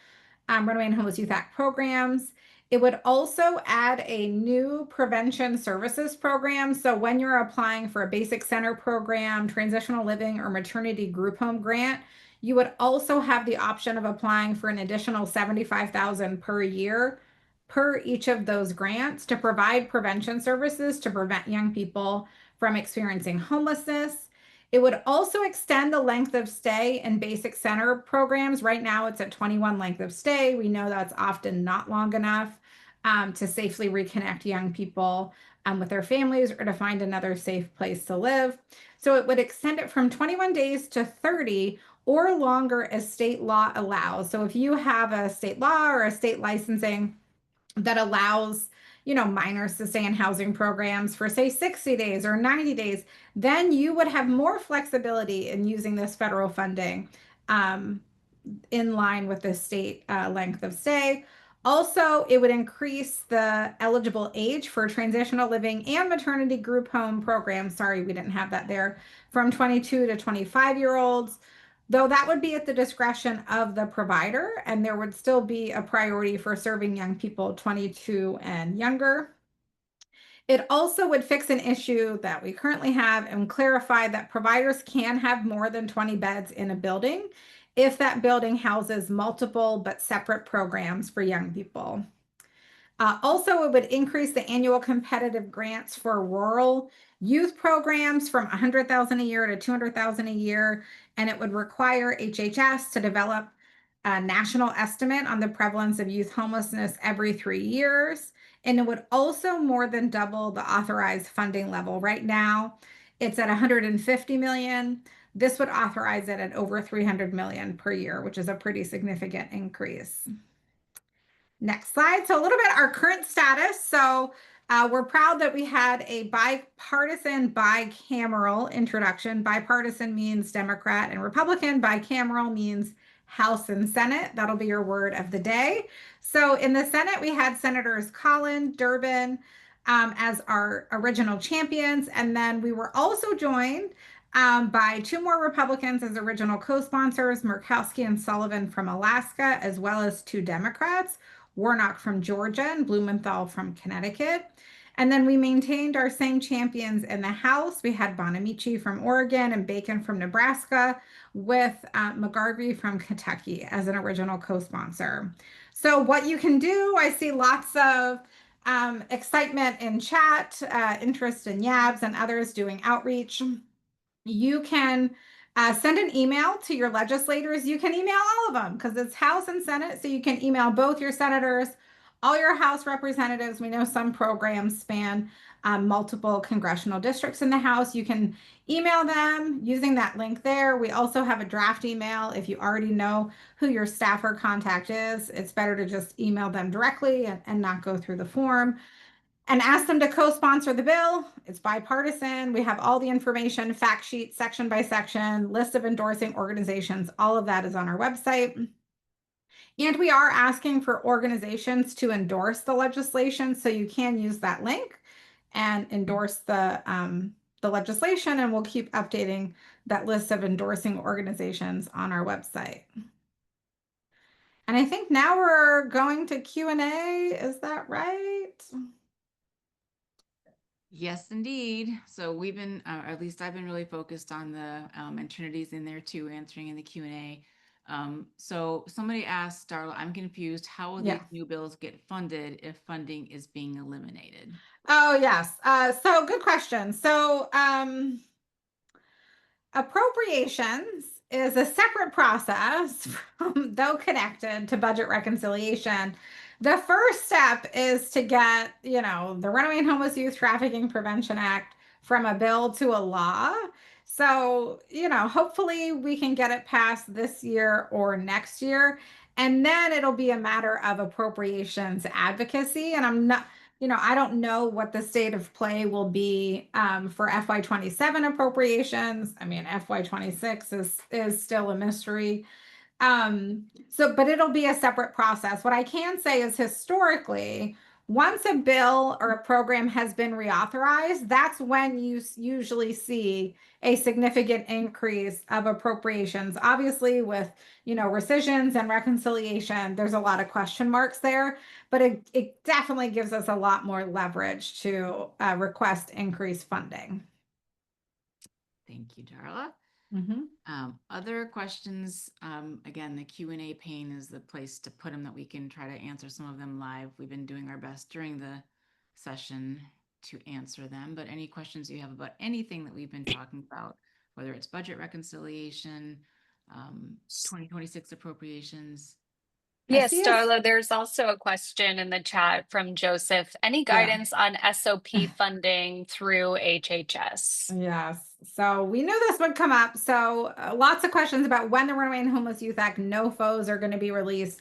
Runaway and Homeless Youth Act programs. It would also add a new prevention services program. So when you're applying for a basic center program, transitional living, or maternity group home grant, you would also have the option of applying for an additional $75,000 per year per each of those grants to provide prevention services to prevent young people from experiencing homelessness. It would also extend the length of stay in basic center programs. Right now, it's at 21 length of stay. We know that's often not long enough to safely reconnect young people with their families or to find another safe place to live. So it would extend it from 21 days to 30 or longer as state law allows. So if you have a state law or a state licensing that allows minors to stay in housing programs for say 60 days or 90 days, then you would have more flexibility in using this federal funding in line with the state length of stay. Also, it would increase the eligible age for transitional living and maternity group home programs. Sorry, we didn't have that there, from 22 to 25-year-olds, though that would be at the discretion of the provider, and there would still be a priority for serving young people 22 and younger. It also would fix an issue that we currently have and clarify that providers can have more than 20 beds in a building if that building houses multiple but separate programs for young people. Also, it would increase the annual competitive grants for rural youth programs from $100,000 a year to $200,000 a year, and it would require HHS to develop a national estimate on the prevalence of youth homelessness every 3 years. And it would also more than double the authorized funding level. Right now, it's at 150 million. This would authorize it at over 300 million per year, which is a pretty significant increase. Next slide. So a little bit our current status. So we're proud that we had a bipartisan, bicameral introduction. Bipartisan means Democrat and Republican. Bicameral means House and Senate. That'll be your word of the day. So in the Senate, we had Senators Collin, Durbin as our original champions. And then we were also joined by 2 more Republicans as original co-sponsors, Murkowski and Sullivan from Alaska, as well as 2 Democrats, Warnock from Georgia and Blumenthal from Connecticut. And then we maintained our same champions in the House. We had Bonamici from Oregon and Bacon from Nebraska, with McGarvey from Kentucky as an original co-sponsor. So what you can do, I see lots of excitement in chat, interest in YABS and others doing outreach. You can send an email to your legislators. You can email all of them because it's House and Senate. So you can email both your senators, all your House representatives. We know some programs span multiple congressional districts in the House. You can email them using that link there. We also have a draft email. If you already know who your staffer contact is, it's better to just email them directly and not go through the form. and ask them to co-sponsor the bill. It's bipartisan. We have all the information, fact sheet, section by section, list of endorsing organizations. All of that is on our website. And we are asking for organizations to endorse the legislation, so you can use that link and endorse the legislation, and we'll keep updating that list of endorsing organizations on our website. And I think now we're going to Q&A. Is that right? Yes, indeed. So we've been, at least I've been really focused on the, and Trinity's in there too, answering in the Q&A. So somebody asked, Darla, I'm confused. How will Yeah. these new bills get funded if funding is being eliminated? Oh, yes. So good question. So appropriations is a separate process from, though connected to budget reconciliation. The first step is to get, the Runaway and Homeless Youth Trafficking Prevention Act from a bill to a law. So, hopefully we can get it passed this year or next year. And then it'll be a matter of appropriations advocacy. And I don't know what the state of play will be for FY27 appropriations. I mean, FY26 is still a mystery. But it'll be a separate process. What I can say is historically, once a bill or a program has been reauthorized, that's when you usually see a significant increase of appropriations. Obviously, with rescissions and reconciliation, there's a lot of question marks there, but it definitely gives us a lot more leverage to request increased funding. Thank you, Darla. Mm-hmm. Other questions, again, the Q&A pane is the place to put them that we can try to answer some of them live. We've been doing our best during the session to answer them, but any questions you have about anything that we've been talking about, whether it's budget reconciliation, 2026 appropriations. Yes, SES. Darla, there's also a question in the chat from Joseph. Any guidance on SOP funding through HHS? Yes. So we knew this would come up. So lots of questions about when the Runaway and Homeless Youth Act NOFOs are going to be released.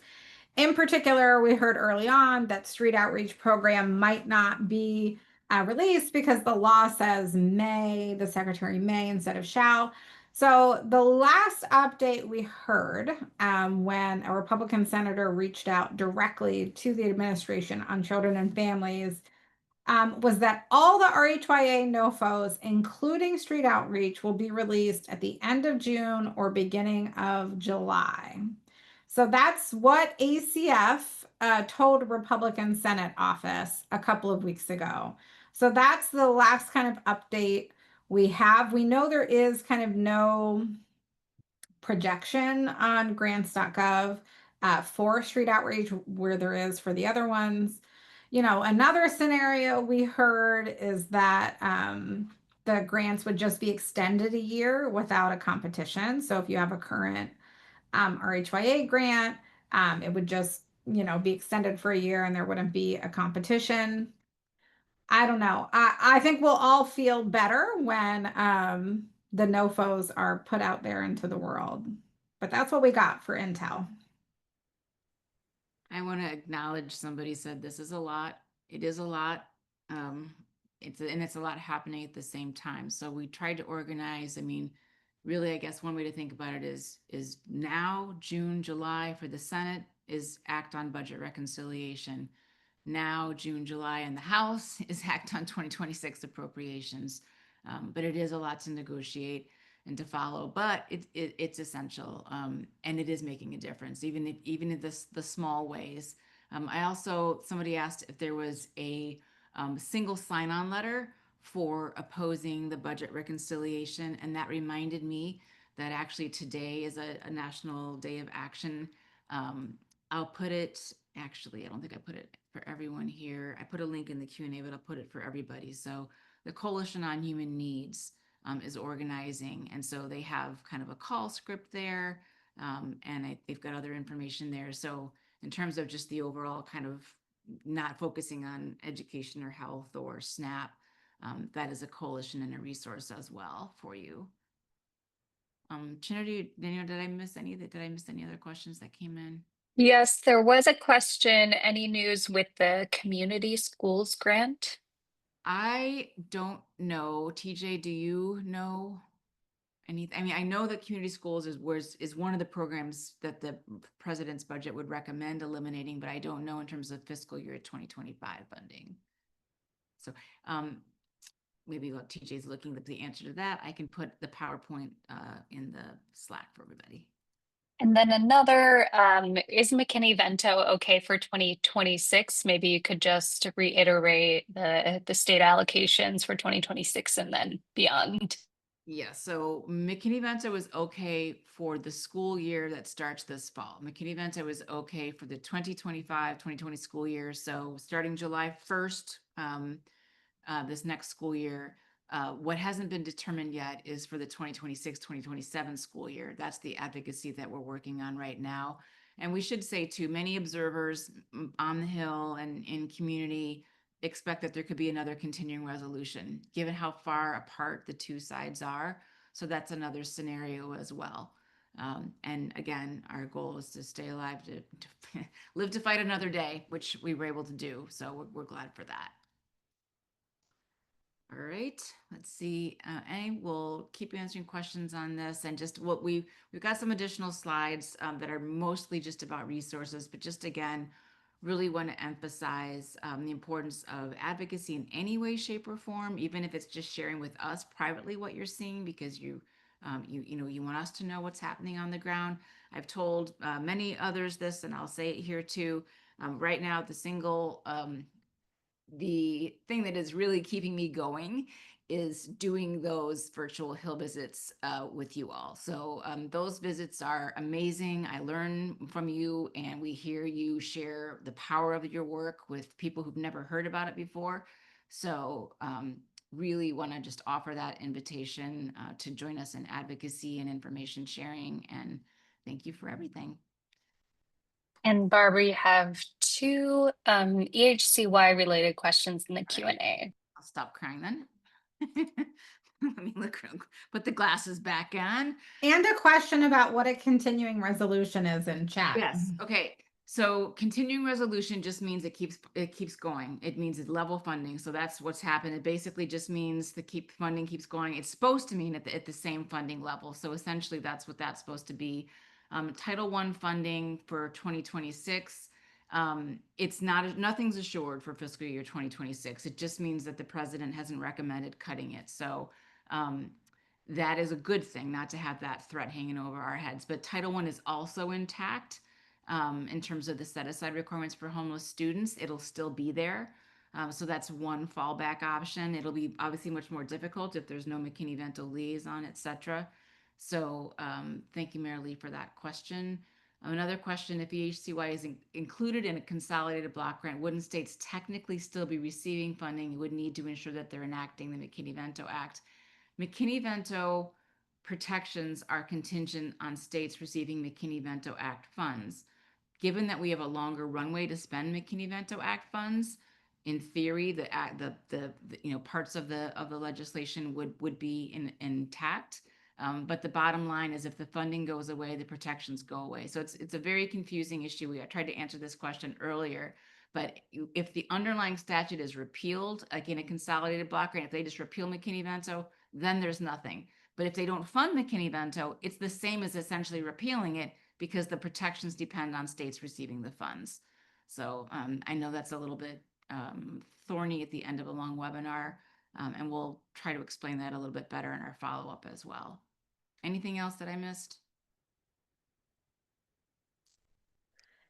In particular, we heard early on that street outreach program might not be released because the law says may, the secretary may instead of shall. So the last update we heard when a Republican senator reached out directly to the administration on children and families was that all the RHYA NOFOs, including street outreach, will be released at the end of June or beginning of July. So that's what ACF told Republican Senate office a couple of weeks ago. So that's the last kind of update we have. We know there is kind of no projection on grants.gov for street outreach where there is for the other ones. Another scenario we heard is that the grants would just be extended a year without a competition. So if you have a current RHYA grant, it would just, be extended for a year and there wouldn't be a competition. I don't know. I think we'll all feel better when the NOFOs are put out there into the world. But that's what we got for intel. I want to acknowledge somebody said this is a lot. It is a lot. It's a lot happening at the same time. So we tried to organize. I mean, really, I guess one way to think about it is now June, July for the Senate is act on budget reconciliation. Now June, July in the House is act on 2026 appropriations. But it is a lot to negotiate and to follow, but it's essential, and it is making a difference, even in the small ways. Somebody asked if there was a single sign-on letter for opposing the budget reconciliation, and that reminded me that actually today is a National Day of Action. I'll put it. Actually, I don't think I put it for everyone here. I put a link in the Q&A, but I'll put it for everybody. So the Coalition on Human Needs is organizing. And so they have kind of a call script there, and they've got other information there. So in terms of just the overall kind of not focusing on education or health or SNAP, that is a coalition and a resource as well for you. Trinity, Daniel, did I miss any other questions that came in? Yes, there was a question. Any news with the community schools grant? I don't know. TJ, do you know anything? I mean, I know that community schools is one of the programs that the president's budget would recommend eliminating, but I don't know in terms of fiscal year 2025 funding. So maybe while TJ's looking at the answer to that, I can put the PowerPoint in the Slack for everybody. And then another, is McKinney-Vento okay for 2026? Maybe you could just reiterate the state allocations for 2026 and then beyond. Yeah, so McKinney-Vento is okay for the school year that starts this fall. McKinney-Vento is okay for the 2025-2020 school year. So starting July 1st, this next school year. What hasn't been determined yet is for the 2026-2027 school year. That's the advocacy that we're working on right now. And we should say too, many observers on the Hill and in community expect that there could be another continuing resolution, given how far apart the two sides are. So that's another scenario as well. And again, our goal is to stay alive, to live to fight another day, which we were able to do. So we're glad for that. All right, let's see. And we'll keep answering questions on this, and just what we've got some additional slides that are mostly just about resources, but just again, really want to emphasize the importance of advocacy in any way, shape, or form, even if it's just sharing with us privately what you're seeing, because you want us to know what's happening on the ground. I've told many others this, and I'll say it here too. Right now, the thing that is really keeping me going is doing those virtual Hill visits with you all. So those visits are amazing. I learn from you, and we hear you share the power of your work with people who've never heard about it before. So really want to just offer that invitation to join us in advocacy and information sharing. And thank you for everything. And Barbara, you have two EHCY related questions in the All right. Q&A. I'll stop crying then. Let me look, put the glasses back on. And a question about what a continuing resolution is in chat. Yes. Okay. So continuing resolution just means it keeps going. It means it's level funding. So that's what's happened. It basically just means the funding keeps going. It's supposed to mean at the same funding level. So essentially that's what that's supposed to be. Title I funding for 2026. It's nothing's assured for fiscal year 2026. It just means that the president hasn't recommended cutting it. So that is a good thing, not to have that threat hanging over our heads. But Title I is also intact in terms of the set aside requirements for homeless students. It'll still be there. So that's one fallback option. It'll be obviously much more difficult if there's no McKinney-Vento liaison, et cetera. So thank you, Mayor Lee, for that question. Another question, if EHCY is included in a consolidated block grant, wouldn't states technically still be receiving funding? You would need to ensure that they're enacting the McKinney-Vento Act. McKinney-Vento protections are contingent on states receiving McKinney-Vento Act funds. Given that we have a longer runway to spend McKinney-Vento Act funds, in theory, the parts of the legislation would be intact. But the bottom line is, if the funding goes away, the protections go away. So it's a very confusing issue. I tried to answer this question earlier, but if the underlying statute is repealed, like in a consolidated block grant, if they just repeal McKinney-Vento, then there's nothing. But if they don't fund McKinney-Vento, it's the same as essentially repealing it, because the protections depend on states receiving the funds. So I know that's a little bit thorny at the end of a long webinar, and we'll try to explain that a little bit better in our follow-up as well. Anything else that I missed?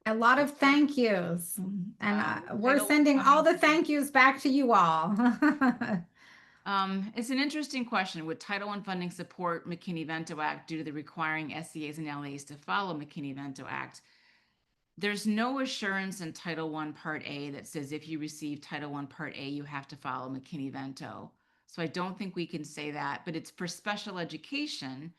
A lot of thank yous. And we're sending all the thank yous back to you all. It's an interesting question. Would Title I funding support McKinney-Vento Act due to the requiring SEAs and LAs to follow McKinney-Vento Act? There's no assurance in Title I Part A that says if you receive Title I Part A, you have to follow McKinney-Vento. So I don't think we can say that, but it's for special education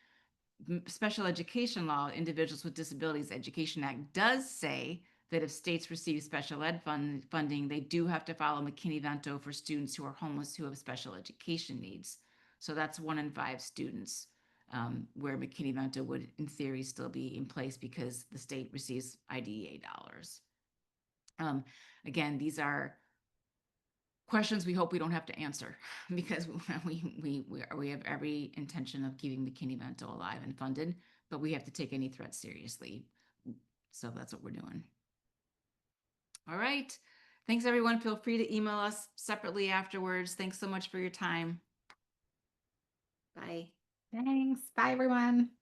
law, Individuals with Disabilities Education Act does say that if states receive special ed funding, they do have to follow McKinney-Vento for students who are homeless who have special education needs. So that's 1 in 5 students. where McKinney-Vento would, in theory, still be in place because the state receives IDEA dollars. Again, these are questions we hope we don't have to answer because we have every intention of keeping McKinney-Vento alive and funded, but we have to take any threat seriously. So that's what we're doing. All right. Thanks, everyone. Feel free to email us separately afterwards. Thanks so much for your time. Bye. Thanks. Bye, everyone.